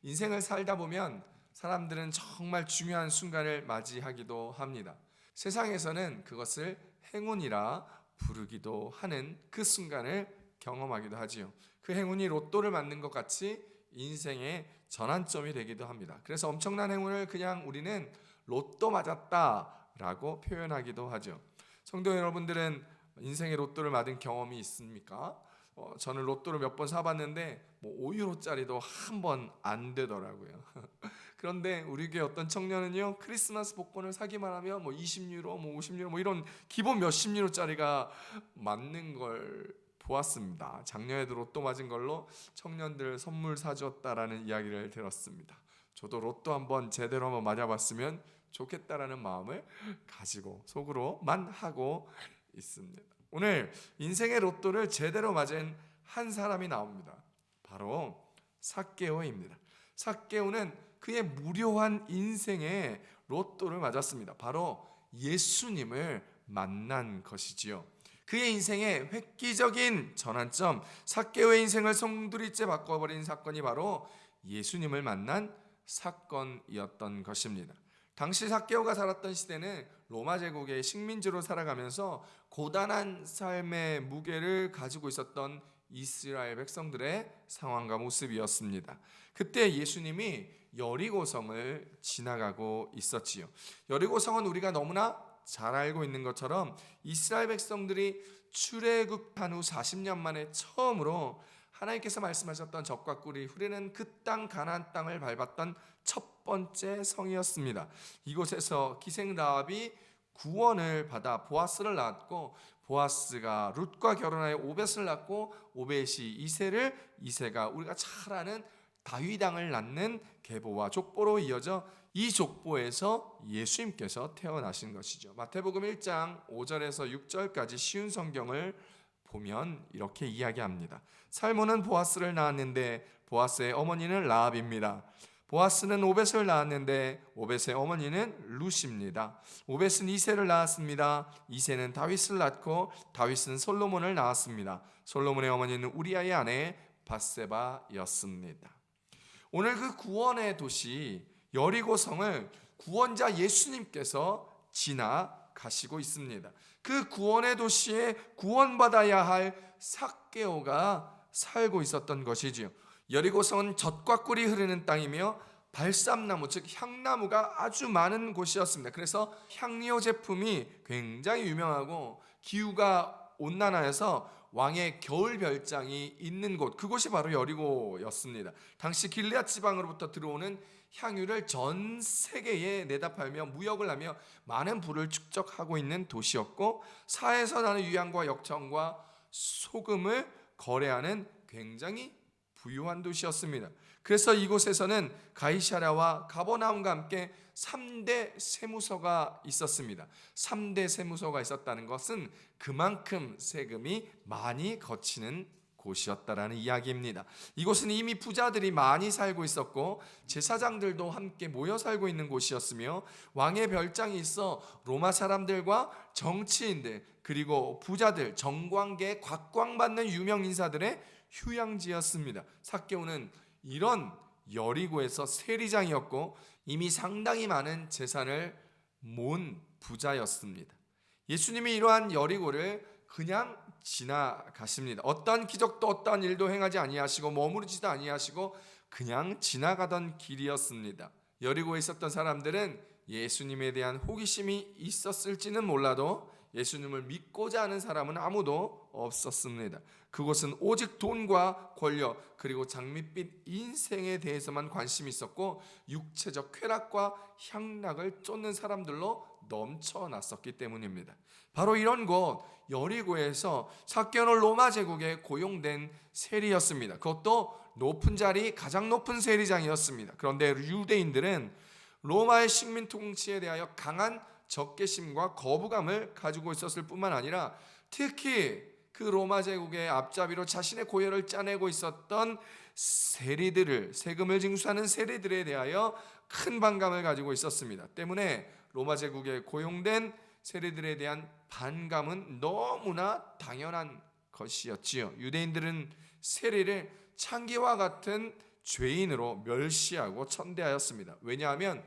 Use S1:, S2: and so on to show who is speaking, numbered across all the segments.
S1: 인생을 살다 보면 사람들은 정말 중요한 순간을 맞이하기도 합니다. 세상에서는 그것을 행운이라 부르기도 하는 그 순간을 경험하기도 하지요. 그 행운이 로또를 맞는 것 같이 인생의 전환점이 되기도 합니다. 그래서 엄청난 행운을 그냥 우리는 로또 맞았다라고 표현하기도 하죠. 성도 여러분들은 인생의 로또를 맞은 경험이 있습니까? 저는 로또를 몇 번 사봤는데 5유로짜리도 한 번 안 되더라고요. 그런데 우리 교회 어떤 청년은요, 크리스마스 복권을 사기만 하면 20유로, 50유로 이런 기본 몇십 유로짜리가 맞는 걸 보았습니다. 작년에도 로또 맞은 걸로 청년들 선물 사줬다라는 이야기를 들었습니다. 저도 로또 한번 제대로 한번 맞아봤으면 좋겠다라는 마음을 가지고 속으로만 하고 있습니다. 오늘 인생의 로또를 제대로 맞은 한 사람이 나옵니다. 바로 삭개오입니다. 삭개오는 그의 무료한 인생의 로또를 맞았습니다. 바로 예수님을 만난 것이지요. 그의 인생의 획기적인 전환점, 삭개오의 인생을 송두리째 바꿔버린 사건이 바로 예수님을 만난 사건이었던 것입니다. 당시 삭개오가 살았던 시대는 로마 제국의 식민지로 살아가면서 고단한 삶의 무게를 가지고 있었던 이스라엘 백성들의 상황과 모습이었습니다. 그때 예수님이 여리고성을 지나가고 있었지요. 여리고성은 우리가 너무나 잘 알고 있는 것처럼 이스라엘 백성들이 출애굽한 후 40년 만에 처음으로 하나님께서 말씀하셨던 젖과 꿀이 흐르는 그 땅 가나안 땅을 밟았던 첫 번째 성이었습니다. 이곳에서 기생 라합이 구원을 받아 보아스를 낳았고, 보아스가 룻과 결혼하여 오벳을 낳고, 오벳이 이새를, 이새가 우리가 잘 아는 다윗 왕을 낳는 계보와 족보로 이어져 이 족보에서 예수님께서 태어나신 것이죠. 마태복음 1장 5절에서 6절까지 쉬운 성경을 보면 이렇게 이야기합니다. 살몬은 보아스를 낳았는데 보아스의 어머니는 라합입니다. 보아스는 오벳을 낳았는데 오벳의 어머니는 룻입니다. 오벳은 이새를 낳았습니다. 이새는 다윗을 낳고 다윗은 솔로몬을 낳았습니다. 솔로몬의 어머니는 우리아의 아내 밧세바였습니다. 오늘 그 구원의 도시 여리고성을 구원자 예수님께서 지나가시고 있습니다. 그 구원의 도시에 구원받아야 할 삭개오가 살고 있었던 것이지요. 여리고성은 젖과 꿀이 흐르는 땅이며 발삼나무, 즉 향나무가 아주 많은 곳이었습니다. 그래서 향료 제품이 굉장히 유명하고 기후가 온난화해서 왕의 겨울 별장이 있는 곳, 그곳이 바로 여리고였습니다. 당시 길르앗 지방으로부터 들어오는 향유를 전 세계에 내다 팔며 무역을 하며 많은 부를 축적하고 있는 도시였고, 사에서 나는 유향과 역청과 소금을 거래하는 굉장히 부유한 도시였습니다. 그래서 이곳에서는 가이사랴와 가버나움과 함께 3대 세무서가 있었습니다. 3대 세무서가 있었다는 것은 그만큼 세금이 많이 거치는 곳이었다라는 이야기입니다. 이곳은 이미 부자들이 많이 살고 있었고 제사장들도 함께 모여 살고 있는 곳이었으며 왕의 별장이 있어 로마 사람들과 정치인들 그리고 부자들, 정관계 곽광받는 유명 인사들의 휴양지였습니다. 삭개오는 이런 여리고에서 세리장이었고 이미 상당히 많은 재산을 모은 부자였습니다. 예수님이 이러한 여리고를 그냥 지나가십니다. 어떠한 기적도 어떠한 일도 행하지 아니하시고 머무르지도 아니하시고 그냥 지나가던 길이었습니다. 여리고에 있었던 사람들은 예수님에 대한 호기심이 있었을지는 몰라도 예수님을 믿고자 하는 사람은 아무도 없었습니다. 그곳은 오직 돈과 권력 그리고 장밋빛 인생에 대해서만 관심이 있었고 육체적 쾌락과 향락을 쫓는 사람들로 넘쳐났었기 때문입니다. 바로 이런 곳 여리고에서 삭개오는 로마 제국에 고용된 세리였습니다. 그것도 높은 자리, 가장 높은 세리장이었습니다. 그런데 유대인들은 로마의 식민 통치에 대하여 강한 적개심과 거부감을 가지고 있었을 뿐만 아니라 특히 그 로마 제국의 앞잡이로 자신의 고열을 짜내고 있었던 세리들을, 세금을 징수하는 세리들에 대하여 큰 반감을 가지고 있었습니다. 때문에 로마 제국에 고용된 세리들에 대한 반감은 너무나 당연한 것이었지요. 유대인들은 세리를 창기와 같은 죄인으로 멸시하고 천대하였습니다. 왜냐하면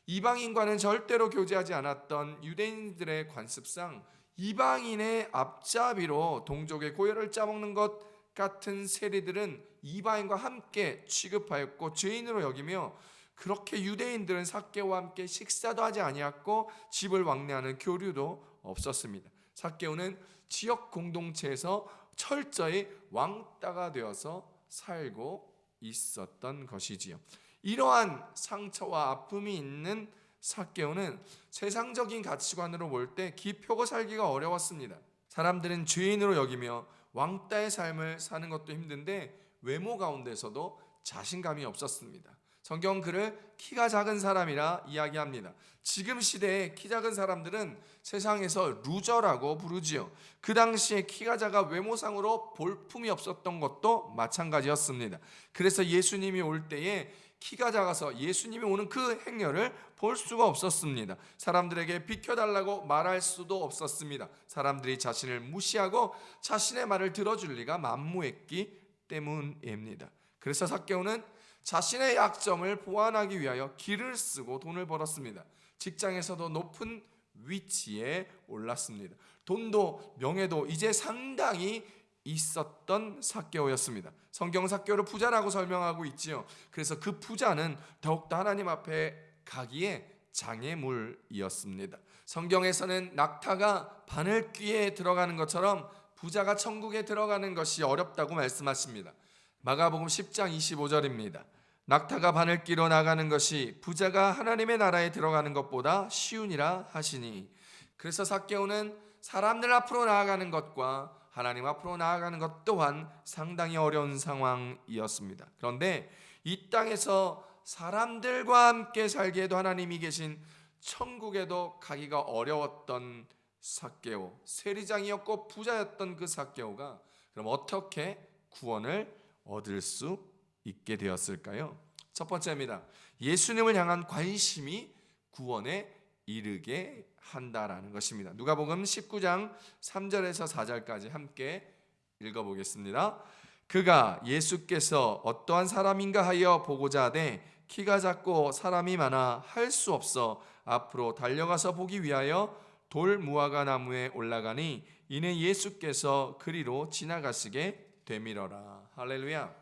S1: 이방인과는 절대로 교제하지 않았던 유대인들의 관습상 이방인의 앞잡이로 동족의 고혈을 짜먹는 것 같은 세리들은 이방인과 함께 취급하였고 죄인으로 여기며, 그렇게 유대인들은 삭개오와 함께 식사도 하지 아니했고 집을 왕래하는 교류도 없었습니다. 삭개오는 지역 공동체에서 철저히 왕따가 되어서 살고 있었던 것이지요. 이러한 상처와 아픔이 있는 삭개오는 세상적인 가치관으로 볼 때 기표고 살기가 어려웠습니다. 사람들은 죄인으로 여기며 왕따의 삶을 사는 것도 힘든데 외모 가운데서도 자신감이 없었습니다. 성경 그를 키가 작은 사람이라 이야기합니다. 지금 시대에 키 작은 사람들은 세상에서 루저라고 부르지요. 그 당시에 키가 작아 외모상으로 볼품이 없었던 것도 마찬가지였습니다. 그래서 예수님이 올 때에 키가 작아서 예수님이 오는 그 행렬을 볼 수가 없었습니다. 사람들에게 비켜달라고 말할 수도 없었습니다. 사람들이 자신을 무시하고 자신의 말을 들어줄 리가 만무했기 때문입니다. 그래서 삭개오는 자신의 약점을 보완하기 위하여 길을 쓰고 돈을 벌었습니다. 직장에서도 높은 위치에 올랐습니다. 돈도 명예도 이제 상당히 있었던 삭개오였습니다. 성경 삭개오를 부자라고 설명하고 있지요. 그래서 그 부자는 더욱더 하나님 앞에 가기에 장애물이었습니다. 성경에서는 낙타가 바늘귀에 들어가는 것처럼 부자가 천국에 들어가는 것이 어렵다고 말씀하십니다. 마가복음 10장 25절입니다. 낙타가 바늘귀로 나가는 것이 부자가 하나님의 나라에 들어가는 것보다 쉬우니라 하시니. 그래서 삭개오는 사람들 앞으로 나아가는 것과 하나님 앞으로 나아가는 것 또한 상당히 어려운 상황이었습니다. 그런데 이 땅에서 사람들과 함께 살기에도 하나님이 계신 천국에도 가기가 어려웠던 삭개오, 세리장이었고 부자였던 그 삭개오가 그럼 어떻게 구원을 얻을 수 있게 되었을까요? 첫 번째입니다. 예수님을 향한 관심이 구원에 이르게 한다라는 것입니다. 누가복음 19장 3절에서 4절까지 함께 읽어보겠습니다. 그가 예수께서 어떠한 사람인가 하여 보고자 하되 키가 작고 사람이 많아 할 수 없어 앞으로 달려가서 보기 위하여 돌 무화과 나무에 올라가니 이는 예수께서 그리로 지나가시게 되밀어라. 할렐루야.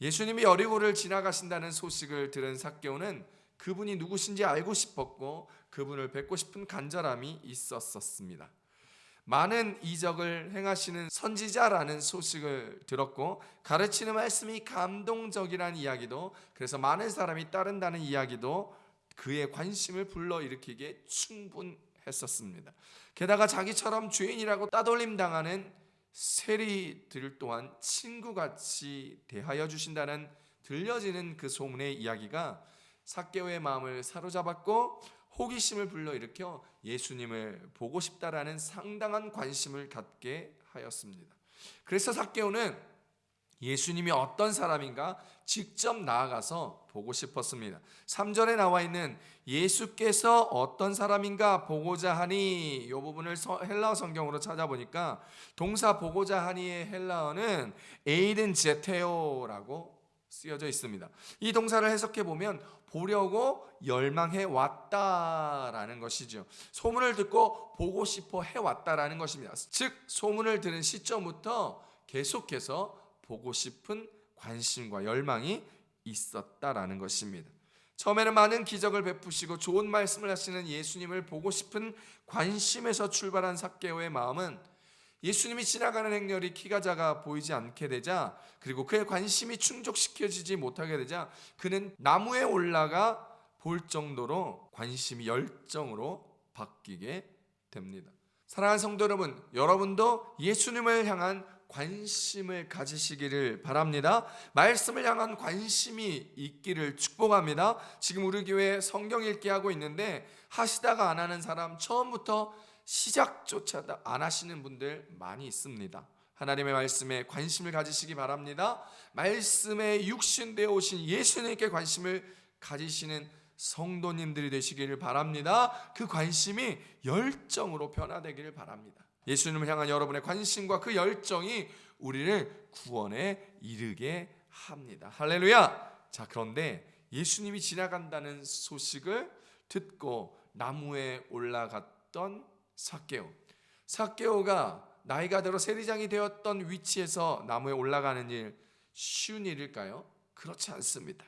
S1: 예수님이 여리고를 지나가신다는 소식을 들은 삭개오는 그분이 누구신지 알고 싶었고 그분을 뵙고 싶은 간절함이 있었습니다. 많은 이적을 행하시는 선지자라는 소식을 들었고 가르치는 말씀이 감동적이라는 이야기도, 그래서 많은 사람이 따른다는 이야기도 그의 관심을 불러일으키기에 충분했었습니다. 게다가 자기처럼 죄인이라고 따돌림 당하는 세리들 또한 친구같이 대하여 주신다는 들려지는 그 소문의 이야기가 삭개오의 마음을 사로잡았고 호기심을 불러일으켜 예수님을 보고 싶다라는 상당한 관심을 갖게 하였습니다. 그래서 삭개오는 예수님이 어떤 사람인가 직접 나아가서 보고 싶었습니다. 3절에 나와 있는 예수께서 어떤 사람인가 보고자 하니, 이 부분을 헬라어 성경으로 찾아보니까 동사 보고자 하니의 헬라어는 에이든 제테오라고 쓰여져 있습니다. 이 동사를 해석해 보면 보려고 열망해 왔다라는 것이죠. 소문을 듣고 보고 싶어 해 왔다라는 것입니다. 즉 소문을 들은 시점부터 계속해서 보고 싶은 관심과 열망이 있었다라는 것입니다. 처음에는 많은 기적을 베푸시고 좋은 말씀을 하시는 예수님을 보고 싶은 관심에서 출발한 삭개오의 마음은 예수님이 지나가는 행렬이 키가 작아 보이지 않게 되자, 그리고 그의 관심이 충족시켜지지 못하게 되자 그는 나무에 올라가 볼 정도로 관심이 열정으로 바뀌게 됩니다. 사랑하는 성도 여러분, 여러분도 예수님을 향한 관심을 가지시기를 바랍니다. 말씀을 향한 관심이 있기를 축복합니다. 지금 우리 교회 성경 읽기 하고 있는데 하시다가 안 하는 사람, 처음부터 시작조차 안 하시는 분들 많이 있습니다. 하나님의 말씀에 관심을 가지시기 바랍니다. 말씀에 육신되어 오신 예수님께 관심을 가지시는 성도님들이 되시기를 바랍니다. 그 관심이 열정으로 변화되기를 바랍니다. 예수님을 향한 여러분의 관심과 그 열정이 우리를 구원에 이르게 합니다. 할렐루야. 자, 그런데 예수님이 지나간다는 소식을 듣고 나무에 올라갔던 삭개오가 나이가 들어 세리장이 되었던 위치에서 나무에 올라가는 일 쉬운 일일까요? 그렇지 않습니다.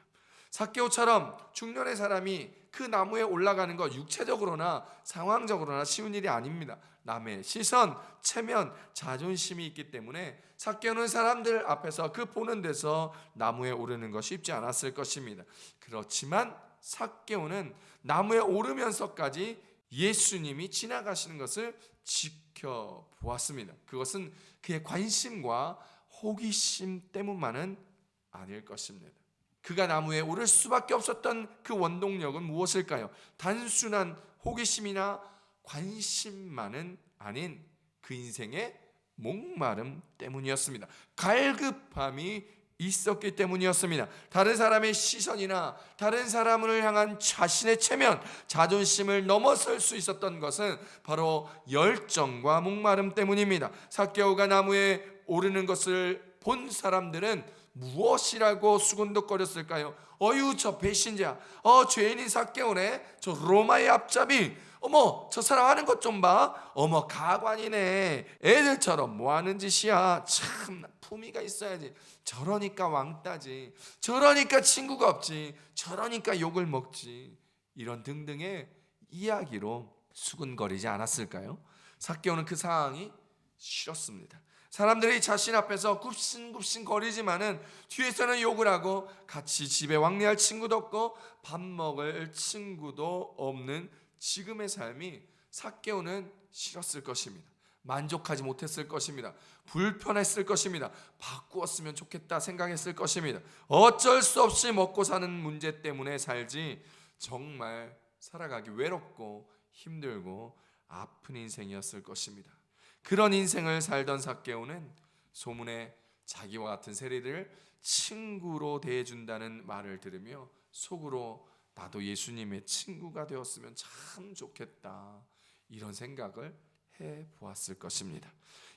S1: 삭개오처럼 중년의 사람이 그 나무에 올라가는 것 육체적으로나 상황적으로나 쉬운 일이 아닙니다. 남의 시선, 체면, 자존심이 있기 때문에 삭개오는 사람들 앞에서 그 보는 데서 나무에 오르는 것이 쉽지 않았을 것입니다. 그렇지만 삭개오는 나무에 오르면서까지 예수님이 지나가시는 것을 지켜보았습니다. 그것은 그의 관심과 호기심 때문만은 아닐 것입니다. 그가 나무에 오를 수밖에 없었던 그 원동력은 무엇일까요? 단순한 호기심이나 관심만은 아닌 그 인생의 목마름 때문이었습니다. 갈급함이 있었기 때문이었습니다. 다른 사람의 시선이나 다른 사람을 향한 자신의 체면, 자존심을 넘어설 수 있었던 것은 바로 열정과 목마름 때문입니다. 삭개오가 나무에 오르는 것을 본 사람들은 무엇이라고 수군덕거렸을까요? 어유, 저 배신자, 죄인인 삭개오네, 저 로마의 앞잡이, 어머, 저 사람 하는 것 좀 봐, 어머, 가관이네, 애들처럼 뭐 하는 짓이야, 참 품위가 있어야지, 저러니까 왕따지, 저러니까 친구가 없지, 저러니까 욕을 먹지, 이런 등등의 이야기로 수군거리지 않았을까요? 삭개오는 그 상황이 싫었습니다. 사람들이 자신 앞에서 굽신굽신 거리지만은 뒤에서는 욕을 하고 같이 집에 왕래할 친구도 없고 밥 먹을 친구도 없는 지금의 삶이 삭개오는 싫었을 것입니다. 만족하지 못했을 것입니다. 불편했을 것입니다. 바꾸었으면 좋겠다 생각했을 것입니다. 어쩔 수 없이 먹고 사는 문제 때문에 살지 정말 살아가기 외롭고 힘들고 아픈 인생이었을 것입니다. 그런 인생을 살던 삭개오는 소문에 자기와 같은 세리들을 친구로 대해준다는 말을 들으며 속으로 나도 예수님의 친구가 되었으면 참 좋겠다, 이런 생각을 해보았을 것입니다.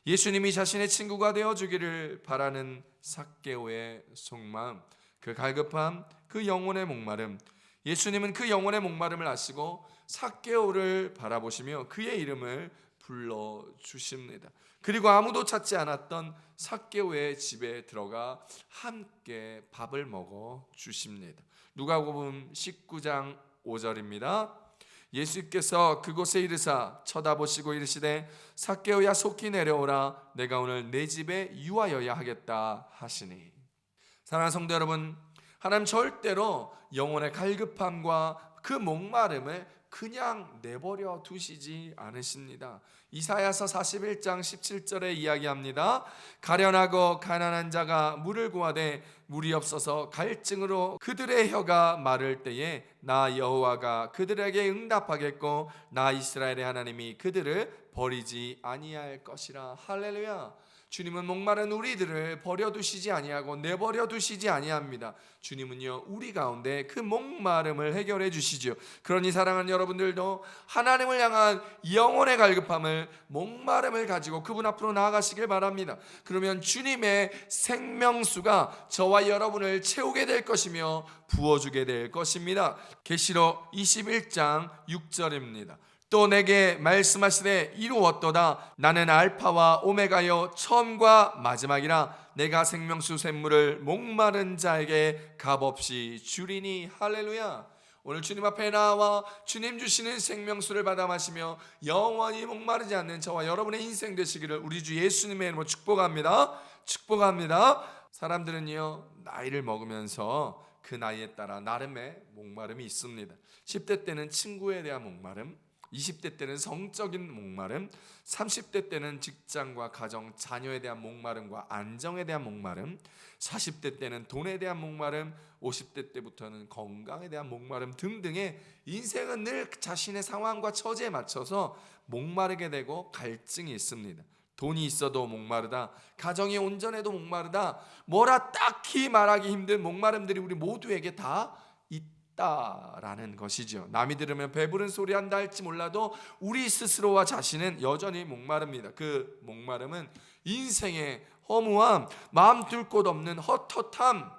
S1: 예수님이 자신의 친구가 되어주기를 바라는 삭개오의 속마음, 그 갈급함, 그 영혼의 목마름, 예수님은 그 영혼의 목마름을 아시고 삭개오를 바라보시며 그의 이름을 불러주십니다. 그리고 아무도 찾지 않았던 삭개오의 집에 들어가 함께 밥을 먹어 주십니다. 누가복음 19장 5절입니다. 예수께서 그곳에 이르사 쳐다보시고 이르시되 삭개오야 속히 내려오라, 내가 오늘 내 집에 유하여야 하겠다 하시니. 사랑하는 성도 여러분, 하나님 절대로 영혼의 갈급함과 그 목마름을 그냥 내버려 두시지 않으십니다. 이사야서 41장 17절에 이야기합니다. 가련하고 가난한 자가 물을 구하되 물이 없어서 갈증으로 그들의 혀가 마를 때에 나 여호와가 그들에게 응답하겠고 나 이스라엘의 하나님이 그들을 버리지 아니할 것이라. 할렐루야. 주님은 목마른 우리들을 버려두시지 아니하고 내버려두시지 아니합니다. 주님은요, 우리 가운데 그 목마름을 해결해 주시죠. 그러니 사랑하는 여러분들도 하나님을 향한 영혼의 갈급함을, 목마름을 가지고 그분 앞으로 나아가시길 바랍니다. 그러면 주님의 생명수가 저와 여러분을 채우게 될 것이며 부어주게 될 것입니다. 계시록 21장 6절입니다. 또 내게 말씀하시되 이루었도다. 나는 알파와 오메가요 처음과 마지막이라. 내가 생명수 샘물을 목마른 자에게 값없이 주리니. 할렐루야. 오늘 주님 앞에 나와 주님 주시는 생명수를 받아 마시며 영원히 목마르지 않는 저와 여러분의 인생 되시기를 우리 주 예수님의 이름으로 축복합니다. 축복합니다. 사람들은요, 나이를 먹으면서 그 나이에 따라 나름의 목마름이 있습니다. 10대 때는 친구에 대한 목마름, 20대 때는 성적인 목마름, 30대 때는 직장과 가정, 자녀에 대한 목마름과 안정에 대한 목마름, 40대 때는 돈에 대한 목마름, 50대 때부터는 건강에 대한 목마름 등등의 인생은 늘 자신의 상황과 처지에 맞춰서 목마르게 되고 갈증이 있습니다. 돈이 있어도 목마르다, 가정이 온전해도 목마르다, 뭐라 딱히 말하기 힘든 목마름들이 우리 모두에게 다 있다라는 것이죠. 남이 들으면 배부른 소리 한다 할지 몰라도 우리 스스로와 자신은 여전히 목마릅니다. 그 목마름은 인생의 허무함, 마음 둘 곳 없는 헛헛함,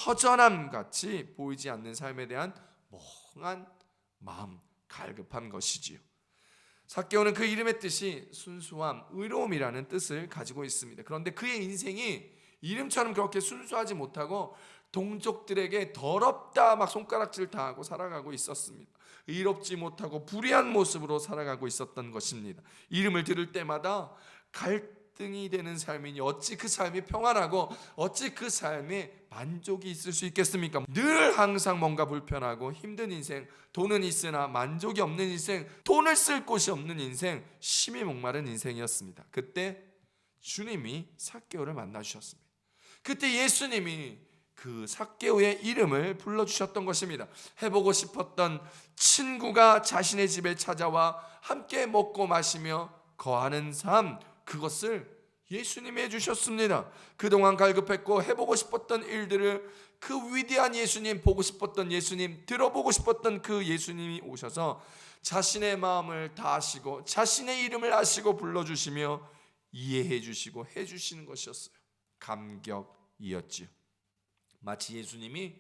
S1: 허전함같이 보이지 않는 삶에 대한 멍한 마음, 갈급한 것이지요. 삭개오는 그 이름의 뜻이 순수함, 의로움이라는 뜻을 가지고 있습니다. 그런데 그의 인생이 이름처럼 그렇게 순수하지 못하고 동족들에게 더럽다 막 손가락질 당하고 살아가고 있었습니다. 의롭지 못하고 불의한 모습으로 살아가고 있었던 것입니다. 이름을 들을 때마다 갈등이 되는 삶이니 어찌 그 삶이 평안하고 어찌 그 삶에 만족이 있을 수 있겠습니까? 늘 항상 뭔가 불편하고 힘든 인생, 돈은 있으나 만족이 없는 인생, 돈을 쓸 곳이 없는 인생, 심히 목마른 인생이었습니다. 그때 주님이 삭개오를 만나 주셨습니다. 그때 예수님이 그 삭개오의 이름을 불러주셨던 것입니다. 해보고 싶었던 친구가 자신의 집에 찾아와 함께 먹고 마시며 거하는 삶, 그것을 예수님이 해주셨습니다. 그동안 갈급했고 해보고 싶었던 일들을 그 위대한 예수님, 보고 싶었던 예수님, 들어보고 싶었던 그 예수님이 오셔서 자신의 마음을 다 아시고 자신의 이름을 아시고 불러주시며 이해해 주시고 해주시는 것이었어요. 감격이었지요. 마치 예수님이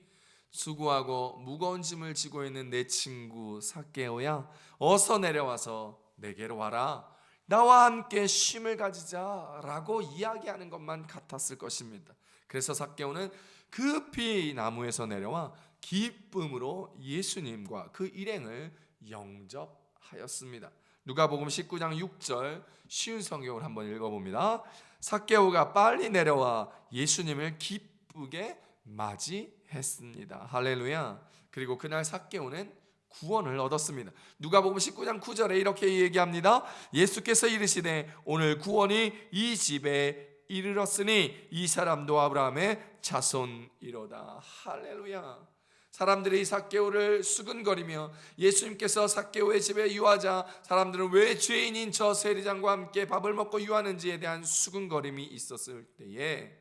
S1: 수고하고 무거운 짐을 지고 있는 내 친구 삭개오야, 어서 내려와서 내게로 와라, 나와 함께 쉼을 가지자라고 이야기하는 것만 같았을 것입니다. 그래서 삭개오는 급히 나무에서 내려와 기쁨으로 예수님과 그 일행을 영접하였습니다. 누가복음 19장 6절 쉬운 성경을 한번 읽어봅니다. 삭개오가 빨리 내려와 예수님을 기쁘게 맞이했습니다. 할렐루야. 그리고 그날 삭개오는 구원을 얻었습니다. 누가복음 19장 9절에 이렇게 얘기합니다. 예수께서 이르시되 오늘 구원이 이 집에 이르렀으니 이 사람도 아브라함의 자손이로다. 할렐루야. 사람들이 삭개오를 수근거리며 예수님께서 삭개오의 집에 유하자 사람들은 왜 죄인인 저 세리장과 함께 밥을 먹고 유하는지에 대한 수근거림이 있었을 때에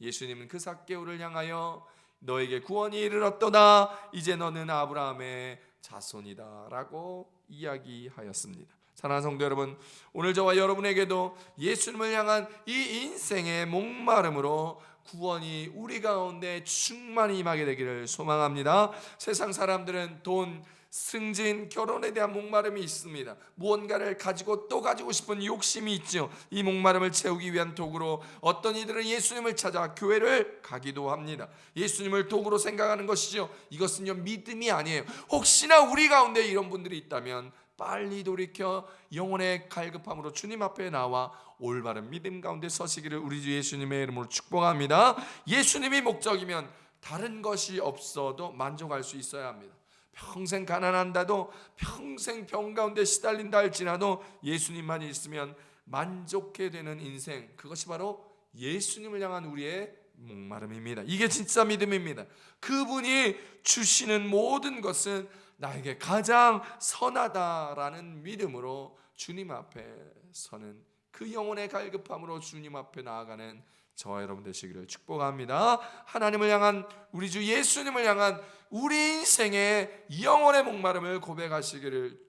S1: 예수님은 그 삭개오를 향하여 너에게 구원이 이르렀도다, 이제 너는 아브라함의 자손이다 라고 이야기하였습니다. 사랑하는 성도 여러분, 오늘 저와 여러분에게도 예수님을 향한 이 인생의 목마름으로 구원이 우리 가운데 충만히 임하게 되기를 소망합니다. 세상 사람들은 돈, 승진, 결혼에 대한 목마름이 있습니다. 무언가를 가지고 또 가지고 싶은 욕심이 있죠. 이 목마름을 채우기 위한 도구로 어떤 이들은 예수님을 찾아 교회를 가기도 합니다. 예수님을 도구로 생각하는 것이죠. 이것은요, 믿음이 아니에요. 혹시나 우리 가운데 이런 분들이 있다면 빨리 돌이켜 영혼의 갈급함으로 주님 앞에 나와 올바른 믿음 가운데 서시기를 우리 주 예수님의 이름으로 축복합니다. 예수님이 목적이면 다른 것이 없어도 만족할 수 있어야 합니다. 평생 가난한다도, 평생 병 가운데 시달린다 할지라도 예수님만 있으면 만족해 되는 인생, 그것이 바로 예수님을 향한 우리의 목마름입니다. 이게 진짜 믿음입니다. 그분이 주시는 모든 것은 나에게 가장 선하다라는 믿음으로 주님 앞에 서는, 그 영혼의 갈급함으로 주님 앞에 나아가는 저와 여러분 되시기를 축복합니다. 하나님을 향한, 우리 주 예수님을 향한 우리 인생의 영혼의 목마름을 고백하시기를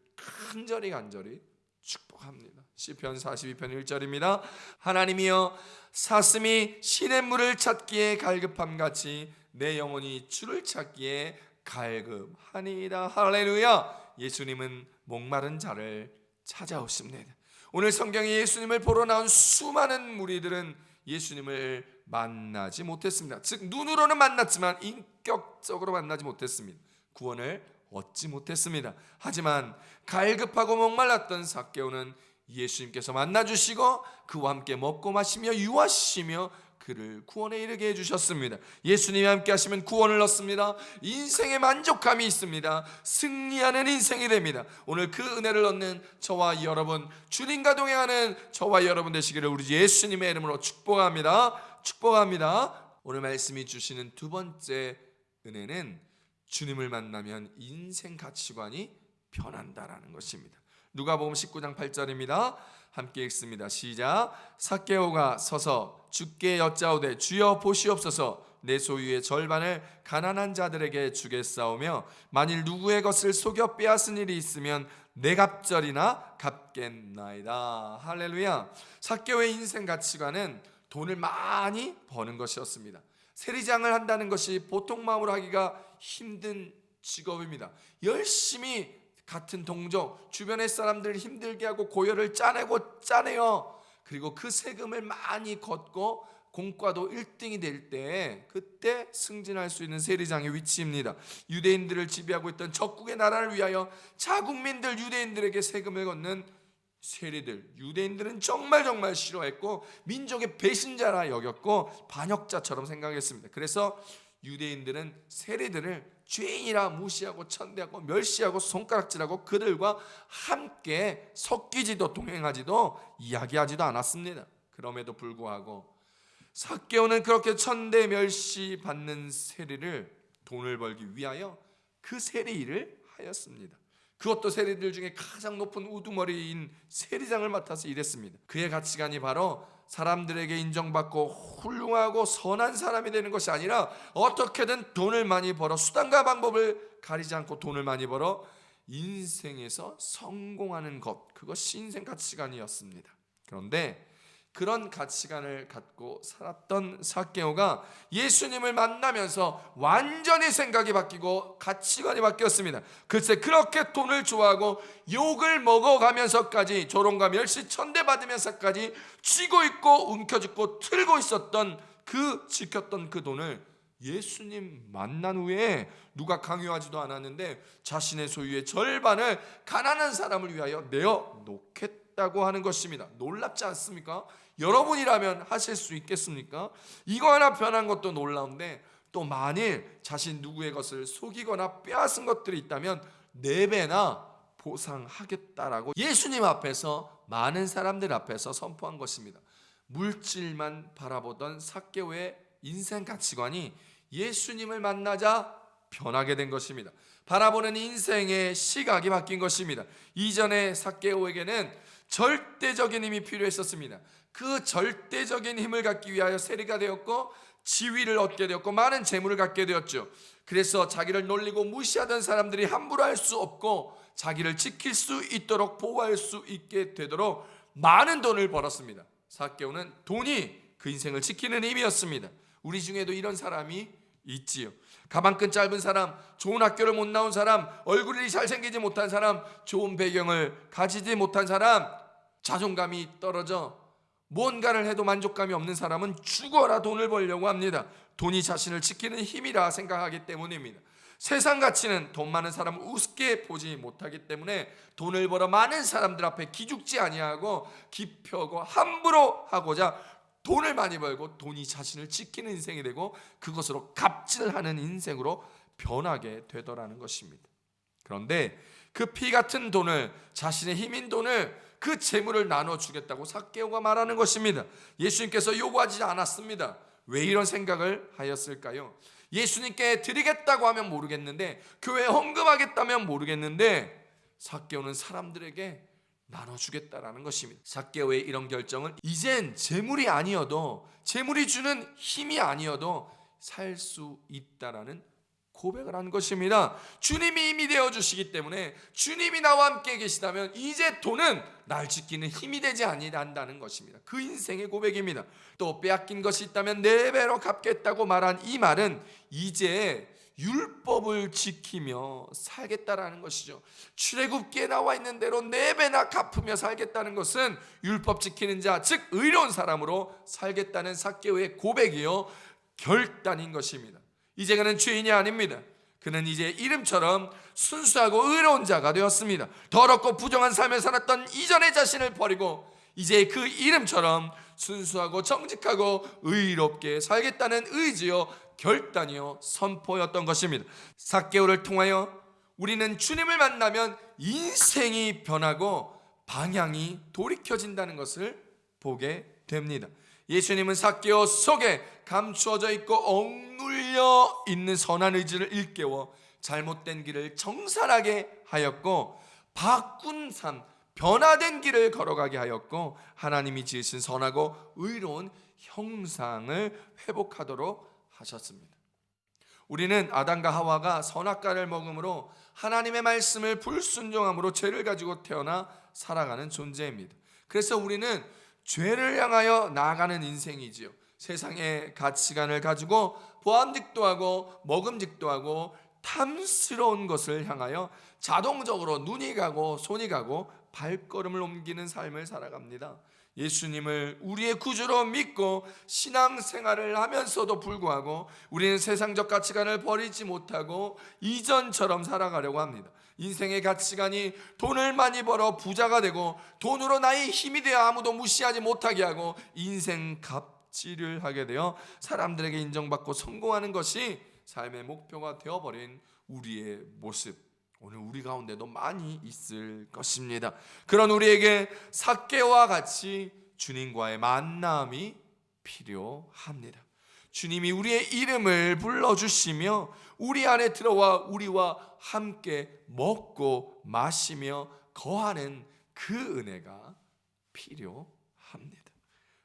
S1: 간절히 축복합니다. 시편 42편 1절입니다. 하나님이여, 사슴이 시냇물을 찾기에 갈급함같이 내 영혼이 주를 찾기에 갈급하니이다. 할렐루야. 예수님은 목마른 자를 찾아오십니다. 오늘 성경에 예수님을 보러 나온 수많은 무리들은 예수님을 만나지 못했습니다. 즉 눈으로는 만났지만 인격적으로 만나지 못했습니다. 구원을 얻지 못했습니다. 하지만 갈급하고 목말랐던 삭개오는 예수님께서 만나주시고 그와 함께 먹고 마시며 유하시며 그를 구원에 이르게 해주셨습니다. 예수님이 함께 하시면 구원을 얻습니다. 인생의 만족감이 있습니다. 승리하는 인생이 됩니다. 오늘 그 은혜를 얻는 저와 여러분, 주님과 동행하는 저와 여러분 되시기를 우리 예수님의 이름으로 축복합니다. 오늘 말씀이 주시는 두 번째 은혜는 주님을 만나면 인생 가치관이 변한다라는 것입니다. 누가복음 19장 8절입니다. 함께 읽습니다. 시작. 삭개오가 서서 주께 여짜오되 주여 보시옵소서, 내 소유의 절반을 가난한 자들에게 주겠사오며 만일 누구의 것을 속여 빼앗은 일이 있으면 내 갑절이나 갚겠나이다. 할렐루야. 삭개오의 인생 가치관은 돈을 많이 버는 것이었습니다. 세리장을 한다는 것이 보통 마음으로 하기가 힘든 직업입니다. 열심히 같은 동족, 주변의 사람들을 힘들게 하고 고열을 짜내요. 그리고 그 세금을 많이 걷고 공과도 1등이 될 때 그때 승진할 수 있는 세리장의 위치입니다. 유대인들을 지배하고 있던 적국의 나라를 위하여 자국민들 유대인들에게 세금을 걷는 세리들, 유대인들은 정말 싫어했고 민족의 배신자라 여겼고 반역자처럼 생각했습니다. 그래서 유대인들은 세리들을 죄인이라 무시하고 천대하고 멸시하고 손가락질하고 그들과 함께 섞이지도 동행하지도 이야기하지도 않았습니다. 그럼에도 불구하고 삭개오는 그렇게 천대 멸시 받는 세리를 돈을 벌기 위하여 그 세리 일을 하였습니다. 그것도 세리들 중에 가장 높은 우두머리인 세리장을 맡아서 일했습니다. 그의 가치관이 바로 사람들에게 인정받고 훌륭하고 선한 사람이 되는 것이 아니라 어떻게든 돈을 많이 벌어 수단과 방법을 가리지 않고 돈을 많이 벌어 인생에서 성공하는 것, 그것이 인생 가치관이었습니다. 그런데 그런 가치관을 갖고 살았던 삭개오가 예수님을 만나면서 완전히 생각이 바뀌고 가치관이 바뀌었습니다. 글쎄 그렇게 돈을 좋아하고 욕을 먹어가면서까지 조롱과 멸시 천대받으면서까지 쥐고 있고 움켜쥐고 틀고 있었던 지켰던 그 돈을 예수님 만난 후에 누가 강요하지도 않았는데 자신의 소유의 절반을 가난한 사람을 위하여 내어 놓겠다고 하는 것입니다. 놀랍지 않습니까? 여러분이라면 하실 수 있겠습니까? 이거 하나 변한 것도 놀라운데 또 만일 자신 누구의 것을 속이거나 빼앗은 것들이 있다면 4배나 보상하겠다라고 예수님 앞에서 많은 사람들 앞에서 선포한 것입니다. 물질만 바라보던 삭개오의 인생 가치관이 예수님을 만나자 변하게 된 것입니다. 바라보는 인생의 시각이 바뀐 것입니다. 이전에 삭개오에게는 절대적인 힘이 필요했었습니다. 그 절대적인 힘을 갖기 위하여 세리가 되었고 지위를 얻게 되었고 많은 재물을 갖게 되었죠. 그래서 자기를 놀리고 무시하던 사람들이 함부로 할 수 없고 자기를 지킬 수 있도록 보호할 수 있게 되도록 많은 돈을 벌었습니다. 삭개오는 돈이 그 인생을 지키는 힘이었습니다. 우리 중에도 이런 사람이 있지요. 가방끈 짧은 사람, 좋은 학교를 못 나온 사람, 얼굴이 잘생기지 못한 사람, 좋은 배경을 가지지 못한 사람, 자존감이 떨어져 뭔가를 해도 만족감이 없는 사람은 죽어라 돈을 벌려고 합니다. 돈이 자신을 지키는 힘이라 생각하기 때문입니다. 세상 가치는 돈 많은 사람을 우습게 보지 못하기 때문에 돈을 벌어 많은 사람들 앞에 기죽지 아니하고 기표고 함부로 하고자 돈을 많이 벌고 돈이 자신을 지키는 인생이 되고 그것으로 갑질하는 인생으로 변하게 되더라는 것입니다. 그런데 그 피 같은 돈을, 자신의 힘인 돈을, 그 재물을 나눠주겠다고 삭개오가 말하는 것입니다. 예수님께서 요구하지 않았습니다. 왜 이런 생각을 하였을까요? 예수님께 드리겠다고 하면 모르겠는데, 교회에 헌금하겠다면 모르겠는데 삭개오는 사람들에게 나눠주겠다라는 것입니다. 삭개오의 이런 결정은 이젠 재물이 아니어도, 재물이 주는 힘이 아니어도 살 수 있다라는 고백을 한 것입니다. 주님이 힘이 되어주시기 때문에, 주님이 나와 함께 계시다면 이제 돈은 날 지키는 힘이 되지 아니한다는 것입니다. 그 인생의 고백입니다. 또 빼앗긴 것이 있다면 4배로 갚겠다고 말한 이 말은 이제 율법을 지키며 살겠다라는 것이죠. 출애굽기에 나와 있는 대로 4배나 갚으며 살겠다는 것은 율법 지키는 자, 즉 의로운 사람으로 살겠다는 삭개오의 고백이요 결단인 것입니다. 이제 그는 죄인이 아닙니다. 그는 이제 이름처럼 순수하고 의로운 자가 되었습니다. 더럽고 부정한 삶을 살았던 이전의 자신을 버리고 이제 그 이름처럼 순수하고 정직하고 의롭게 살겠다는 의지요 결단이요 선포였던 것입니다. 삭개오를 통하여 우리는 주님을 만나면 인생이 변하고 방향이 돌이켜진다는 것을 보게 됩니다. 예수님은 삭개오 속에 감추어져 있고 억눌려 있는 선한 의지를 일깨워 잘못된 길을 정살하게 하였고 바꾼 삶, 변화된 길을 걸어가게 하였고 하나님이 지으신 선하고 의로운 형상을 회복하도록 하셨습니다. 우리는 아담과 하와가 선악과를 먹음으로 하나님의 말씀을 불순종함으로 죄를 가지고 태어나 살아가는 존재입니다. 그래서 우리는 죄를 향하여 나아가는 인생이지요. 세상의 가치관을 가지고 보암직도 하고 먹음직도 하고 탐스러운 것을 향하여 자동적으로 눈이 가고 손이 가고 발걸음을 옮기는 삶을 살아갑니다. 예수님을 우리의 구주로 믿고 신앙생활을 하면서도 불구하고 우리는 세상적 가치관을 버리지 못하고 이전처럼 살아가려고 합니다. 인생의 가치관이 돈을 많이 벌어 부자가 되고 돈으로 나의 힘이 되어 아무도 무시하지 못하게 하고 인생 갑질을 하게 되어 사람들에게 인정받고 성공하는 것이 삶의 목표가 되어버린 우리의 모습, 오늘 우리 가운데도 많이 있을 것입니다. 그런 우리에게 삭개오와 같이 주님과의 만남이 필요합니다. 주님이 우리의 이름을 불러주시며 우리 안에 들어와 우리와 함께 먹고 마시며 거하는 그 은혜가 필요합니다.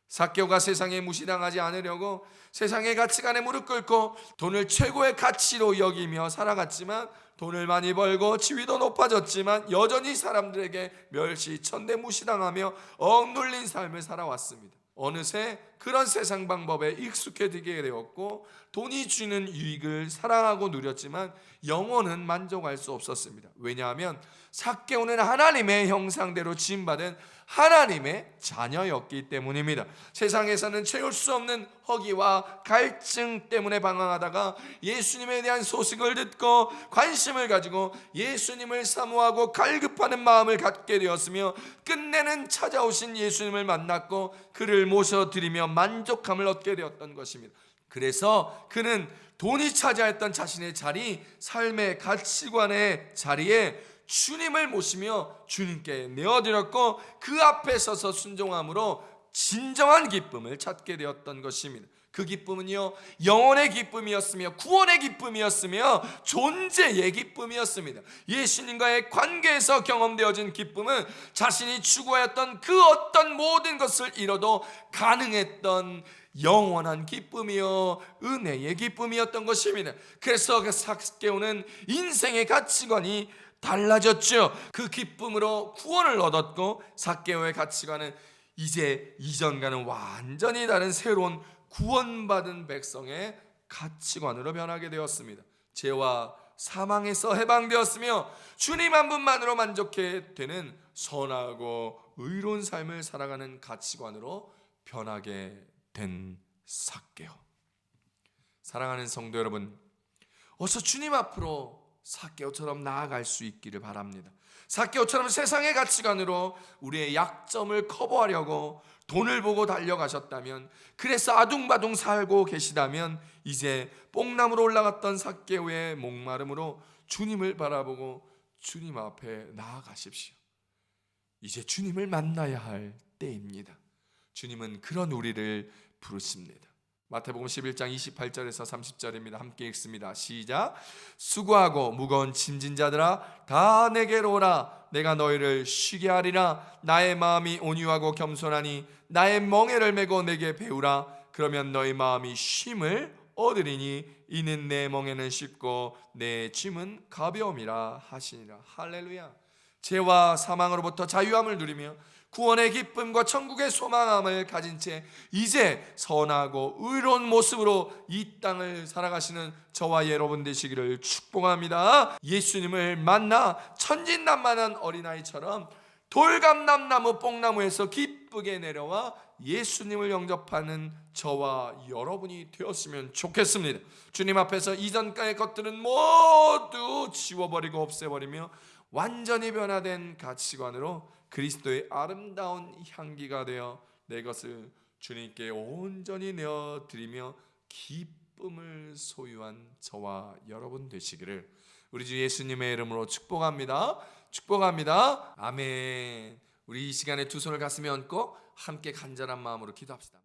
S1: 삭개오가 세상에 무시당하지 않으려고 세상의 가치관에 무릎 꿇고 돈을 최고의 가치로 여기며 살아갔지만 돈을 많이 벌고 지위도 높아졌지만 여전히 사람들에게 멸시, 천대 무시당하며 억눌린 삶을 살아왔습니다. 어느새 그런 세상 방법에 익숙해지게 되었고 돈이 주는 유익을 사랑하고 누렸지만 영혼은 만족할 수 없었습니다. 왜냐하면 삭개오는 하나님의 형상대로 지음받은 하나님의 자녀였기 때문입니다. 세상에서는 채울 수 없는 허기와 갈증 때문에 방황하다가 예수님에 대한 소식을 듣고 관심을 가지고 예수님을 사모하고 갈급하는 마음을 갖게 되었으며 끝내는 찾아오신 예수님을 만났고 그를 모셔드리며 만족함을 얻게 되었던 것입니다. 그래서 그는 돈이 차지했던 자신의 자리, 삶의 가치관의 자리에 주님을 모시며 주님께 내어드렸고 그 앞에 서서 순종함으로 진정한 기쁨을 찾게 되었던 것입니다. 그 기쁨은요, 영혼의 기쁨이었으며 구원의 기쁨이었으며 존재의 기쁨이었습니다. 예수님과의 관계에서 경험되어진 기쁨은 자신이 추구했던 그 어떤 모든 것을 이뤄도 가능했던 영원한 기쁨이요 은혜의 기쁨이었던 것입니다. 그래서 그 삭개오는 인생의 가치관이 달라졌죠. 그 기쁨으로 구원을 얻었고 삭개오의 가치관은 이제 이전과는 완전히 다른 새로운 구원받은 백성의 가치관으로 변하게 되었습니다. 죄와 사망에서 해방되었으며 주님 한 분만으로 만족해 되는 선하고 의로운 삶을 살아가는 가치관으로 변하게 된 삭개오. 사랑하는 성도 여러분, 어서 주님 앞으로 삭개오처럼 나아갈 수 있기를 바랍니다. 삭개오처럼 세상의 가치관으로 우리의 약점을 커버하려고 돈을 보고 달려가셨다면, 그래서 아둥바둥 살고 계시다면 이제 뽕나무로 올라갔던 삭개오의 목마름으로 주님을 바라보고 주님 앞에 나아가십시오. 이제 주님을 만나야 할 때입니다. 주님은 그런 우리를 부르십니다. 마태복음 11장 28절에서 30절입니다. 함께 읽습니다. 시작. 수고하고 무거운 짐진 자들아 다 내게로 오라. 내가 너희를 쉬게 하리라. 나의 마음이 온유하고 겸손하니 나의 멍에를 메고 내게 배우라. 그러면 너희 마음이 쉼을 얻으리니 이는 내 멍에는 쉽고 내 짐은 가벼움이라 하시니라. 할렐루야. 죄와 사망으로부터 자유함을 누리며 구원의 기쁨과 천국의 소망함을 가진 채 이제 선하고 의로운 모습으로 이 땅을 살아가시는 저와 여러분 되시기를 축복합니다. 예수님을 만나 천진난만한 어린아이처럼 돌감람나무 뽕나무에서 기쁘게 내려와 예수님을 영접하는 저와 여러분이 되었으면 좋겠습니다. 주님 앞에서 이전까의 것들은 모두 지워버리고 없애버리며 완전히 변화된 가치관으로 그리스도의 아름다운 향기가 되어 내 것을 주님께 온전히 내어드리며 기쁨을 소유한 저와 여러분 되시기를 우리 주 예수님의 이름으로 축복합니다. 축복합니다. 아멘. 우리 이 시간에 두 손을 가슴에 얹고 함께 간절한 마음으로 기도합시다.